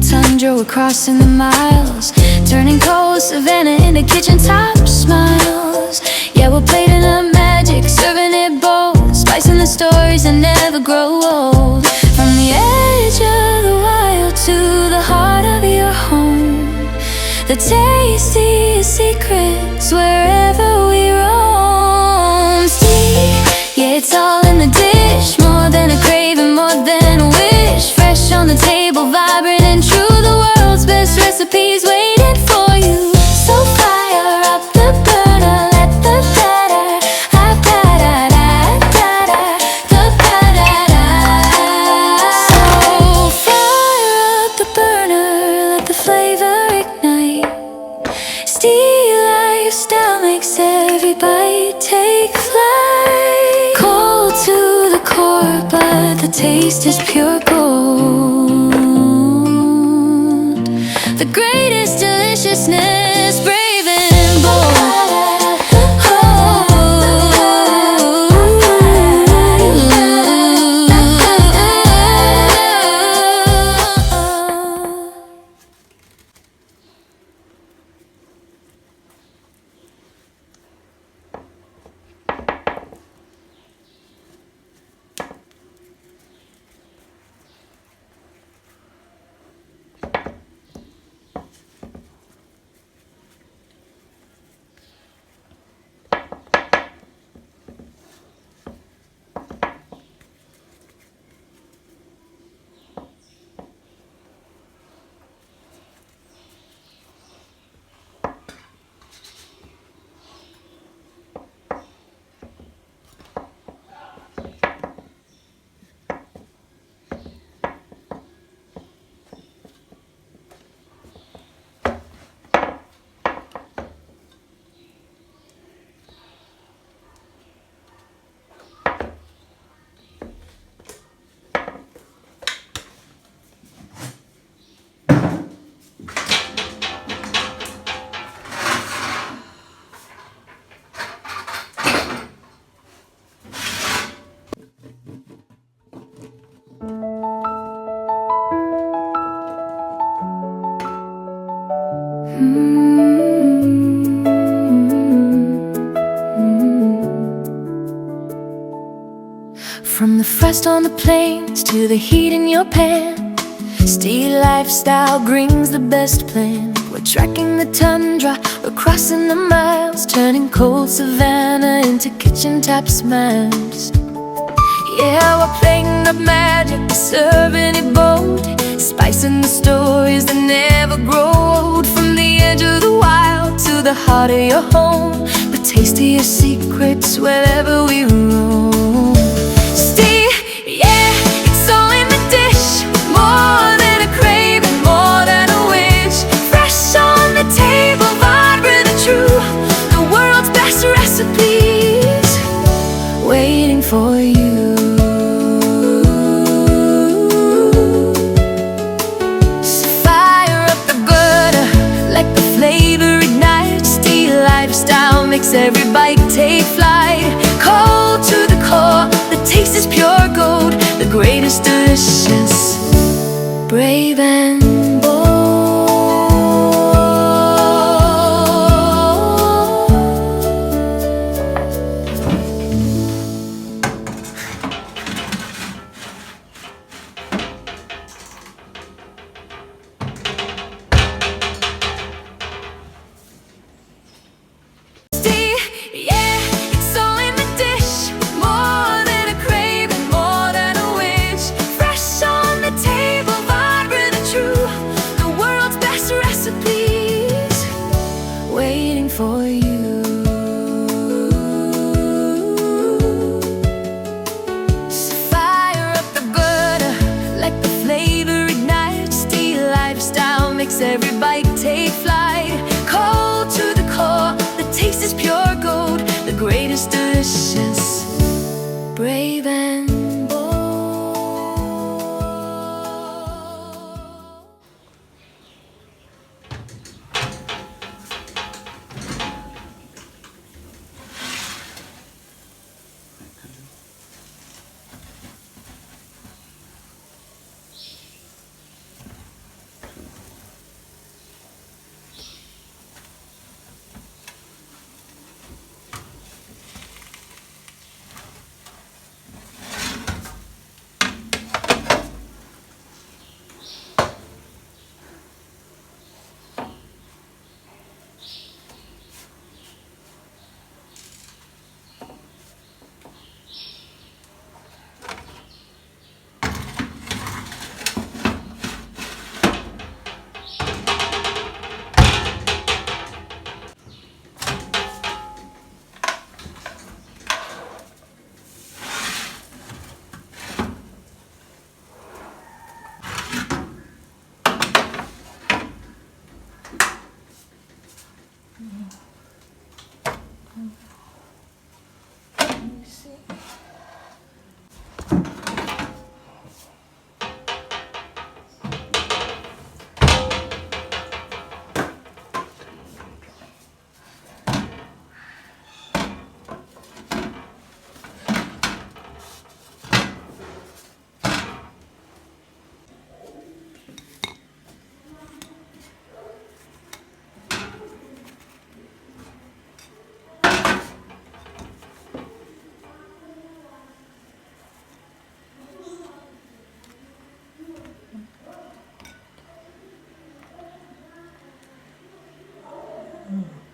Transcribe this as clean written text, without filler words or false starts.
tundra, we're crossing the miles, turning cold savanna into kitchen top smiles. Yeah, we're plating up magic, serving it bold, spicing the stories that never grow old. From the edge of the wild to the heart of your home, the tastiest secrets wherever we roam. See, yeah, it's all in the dish, more than a craving, more than a wish. Fresh on the table, vibrant and true, the world's best recipes waiting for you. So fire up the burner, let the batter, da-da-da-da-da-da, the batter. So fire up the burner, let the flavor ignite. Steel lifestyle makes every bite take flight. Cold to the core, but the taste is pure gold. The greatest deliciousness, brave and bold. From the frost on the plains to the heat in your pan, Steel lifestyle brings the best plan. We're tracking the tundra, we're crossing the miles, turning cold savanna into kitchen top smiles. Yeah, we're playing up magic, we're serving it bold, spicing the stories that never grow old. From the edge of the wild to the heart of your home, the tastiest secrets wherever we roam. Stay, yeah, it's all in the dish, more than a craving, more than a wish. Fresh on the table, vibrant and true, the world's best recipes waiting for you. Makes every bite take flight. Cold to the core, the taste is pure gold, the greatest delicious, brave and bold. For you, so fire up the burner, let the flavor ignite. Steel lifestyle makes every bite take flight. Cold to the core, the taste is pure gold, the greatest delicious, brave and Mm.